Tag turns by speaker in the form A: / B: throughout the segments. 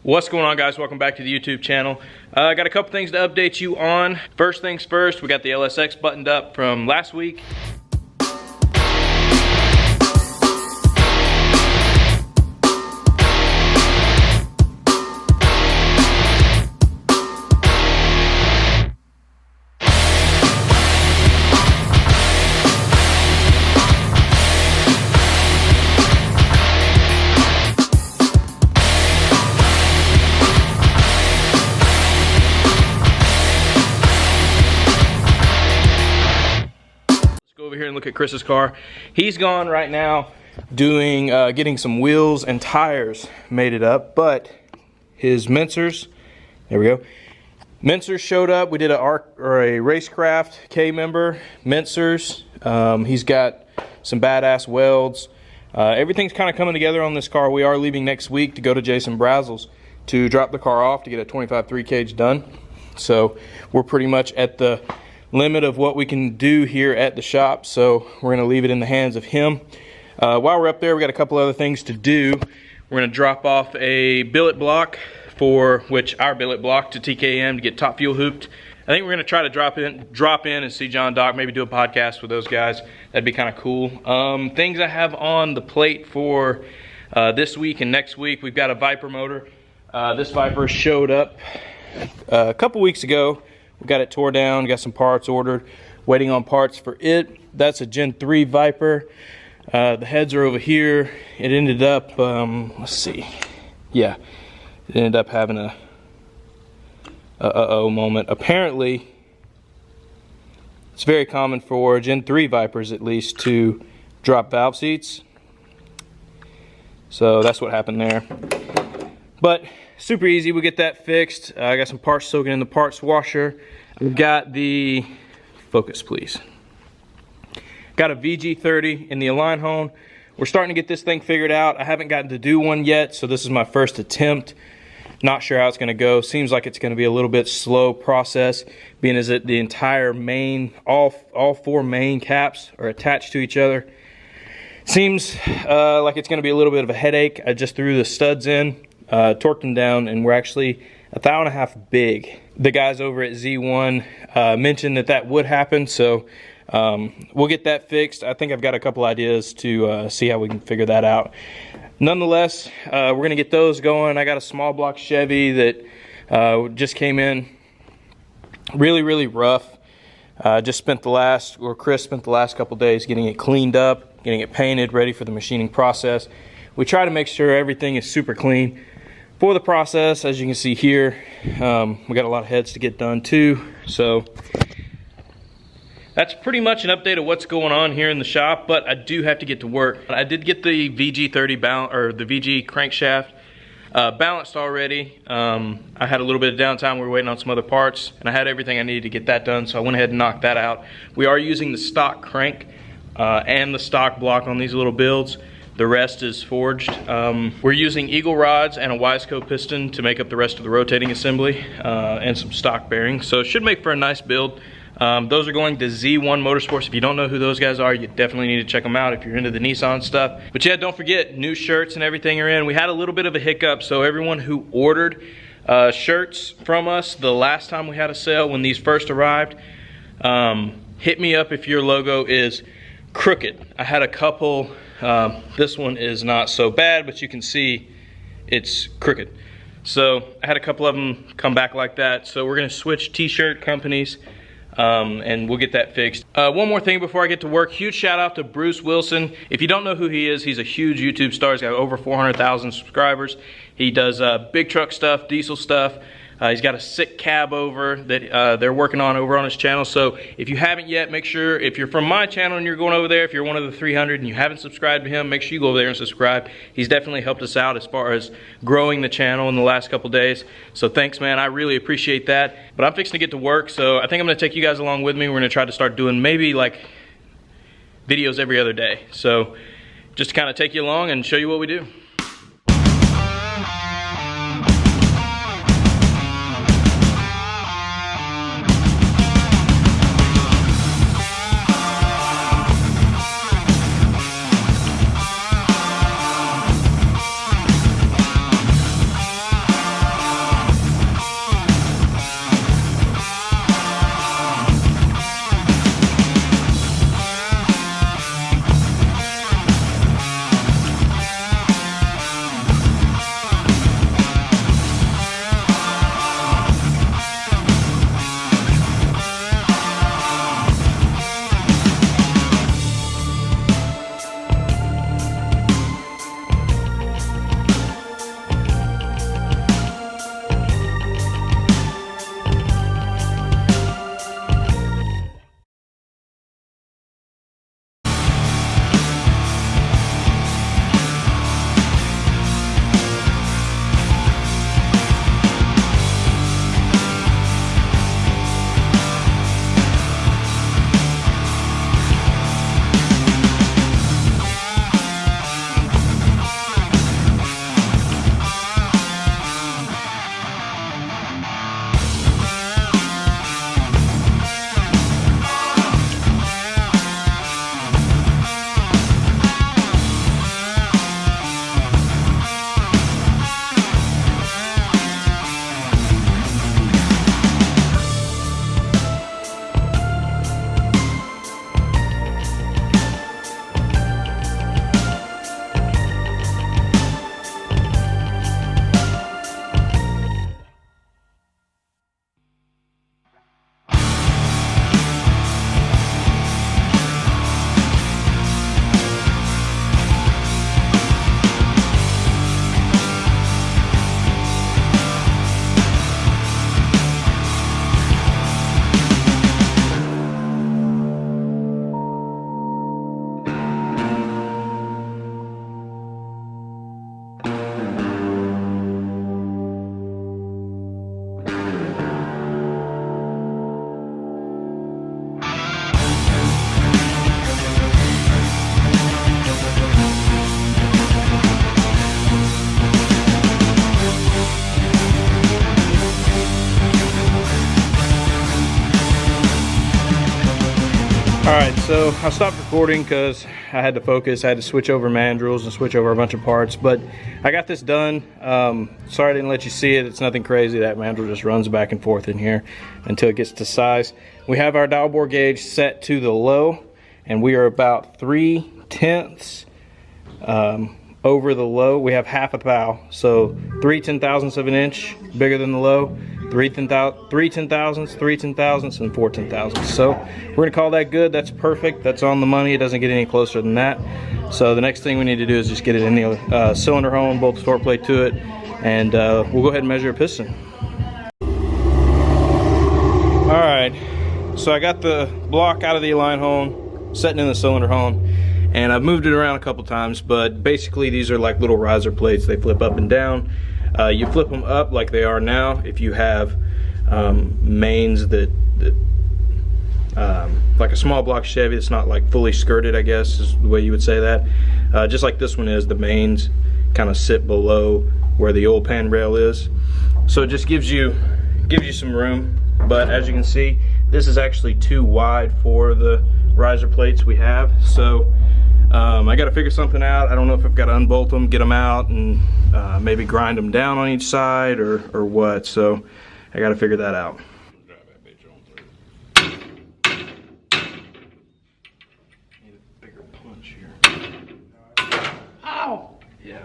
A: What's going on, guys? Welcome back to the YouTube channel. I got a couple things to update you on. First things first, we got the LSX buttoned up from last week. Over here and look at Chris's car. He's gone right now doing getting some wheels and tires mated up, but his Mensers, there we go, Mensers showed up. We did a Racecraft K member Mensers. He's got some badass welds. Everything's kind of coming together on this car. We are leaving next week to go to Jason Brazel's to drop the car off to get a 25 3 cage done. So we're pretty much at the limit of what we can do here at the shop, so we're going to leave it in the hands of him. While we're up there, we got a couple other things to do. We're going to drop off a billet block our billet block to TKM to get top fuel hooped. I think we're going to try to drop in and see John Doc, maybe do a podcast with those guys. That'd be kind of cool. Things I have on the plate for this week and next week, we've got a Viper motor. This Viper showed up a couple weeks ago. We got it tore down, got some parts ordered, waiting on parts for it. That's a Gen 3 Viper. The heads are over here. It ended up, let's see. Yeah, it ended up having a uh-oh moment. Apparently, it's very common for Gen 3 Vipers, at least, to drop valve seats. So that's what happened there. But super easy, we'll get that fixed. I got some parts soaking in the parts washer. We've got the, focus please. Got a VG30 in the Align hone. We're starting to get this thing figured out. I haven't gotten to do one yet, so this is my first attempt. Not sure how it's gonna go. Seems like it's gonna be a little bit slow process, being as that the entire main, all four main caps are attached to each other. Seems like it's gonna be a little bit of a headache. I just threw the studs in, torqued them down, and we're actually 1.5 thou big. The guys over at Z1 mentioned that would happen, so we'll get that fixed. I think I've got a couple ideas to see how we can figure that out. Nonetheless, we're gonna get those going. I got a small block Chevy that just came in really rough. Chris spent the last couple days getting it cleaned up, getting it painted, ready for the machining process. We try to make sure everything is super clean for the process. As you can see here, we got a lot of heads to get done too. So that's pretty much an update of what's going on here in the shop, but I do have to get to work. I did get the VG30 or the VG crankshaft balanced already. I had a little bit of downtime. We were waiting on some other parts, and I had everything I needed to get that done, so I went ahead and knocked that out. We are using the stock crank and the stock block on these little builds. The rest is forged. We're using Eagle rods and a Wiseco piston to make up the rest of the rotating assembly and some stock bearings. So it should make for a nice build. Those are going to Z1 Motorsports. If you don't know who those guys are, you definitely need to check them out if you're into the Nissan stuff. But yeah, don't forget, new shirts and everything are in. We had a little bit of a hiccup, so everyone who ordered shirts from us the last time we had a sale when these first arrived, hit me up if your logo is crooked. I had a couple. This one is not so bad, but you can see it's crooked. So I had a couple of them come back like that. So we're gonna switch t-shirt companies and we'll get that fixed. One more thing before I get to work. Huge shout out to Bruce Wilson. If you don't know who he is, he's a huge YouTube star. He's got over 400,000 subscribers. He does big truck stuff, diesel stuff. He's got a sick cab over that they're working on over on his channel. So if you haven't yet, make sure, if you're from my channel and you're going over there, if you're one of the 300 and you haven't subscribed to him, make sure you go over there and subscribe. He's definitely helped us out as far as growing the channel in the last couple days. So thanks, man. I really appreciate that. But I'm fixing to get to work, so I think I'm gonna take you guys along with me. We're gonna try to start doing maybe like videos every other day. So just to kind of take you along and show you what we do. Alright, so I stopped recording because I had to focus. I had to switch over mandrels and switch over a bunch of parts, but I got this done. Sorry I didn't let you see it. It's nothing crazy. That mandrel just runs back and forth in here until it gets to size. We have our dial bore gauge set to the low, and we are about 3/10 over the low. We have half a thou, so 3/10,000ths of an inch bigger than the low. 3/10,000ths, 3/10,000ths, and 4/10,000ths. So we're gonna call that good. That's perfect. That's on the money. It doesn't get any closer than that. So the next thing we need to do is just get it in the cylinder hole and bolt the torque plate to it, and we'll go ahead and measure a piston. All right, so I got the block out of the align hole, setting in the cylinder hole, and I've moved it around a couple times, but basically these are like little riser plates. They flip up and down. You flip them up like they are now if you have mains that like a small block Chevy that's not like fully skirted, I guess is the way you would say that. Just like this one is, the mains kind of sit below where the oil pan rail is. So it just gives you some room, but as you can see, this is actually too wide for the riser plates we have. So I got to figure something out. I don't know if I've got to unbolt them, get them out, and maybe grind them down on each side or what. So I got to figure that out. Need a bigger punch here. Ow! Yeah.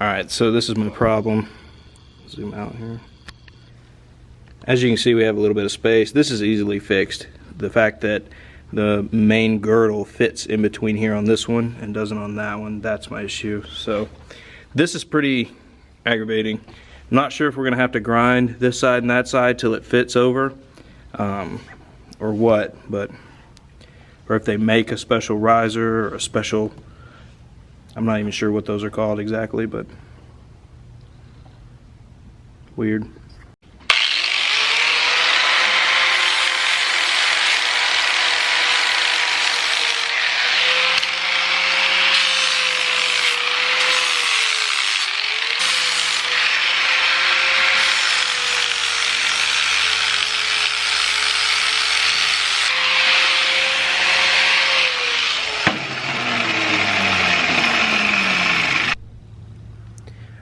A: Alright, so this is my problem. Zoom out here. As you can see, we have a little bit of space. This is easily fixed. The fact that the main girdle fits in between here on this one and doesn't on that one, that's my issue. So this is pretty aggravating. I'm not sure if we're going to have to grind this side and that side till it fits over, or what, but or if they make a special riser or a special, I'm not even sure what those are called exactly, but weird.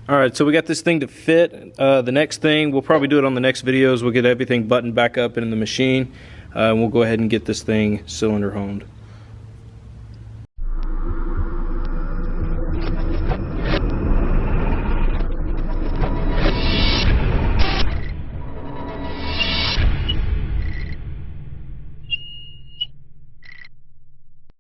A: Alright, so we got this thing to fit. The next thing, we'll probably do it on the next videos. We'll get everything buttoned back up in the machine. And we'll go ahead and get this thing cylinder honed.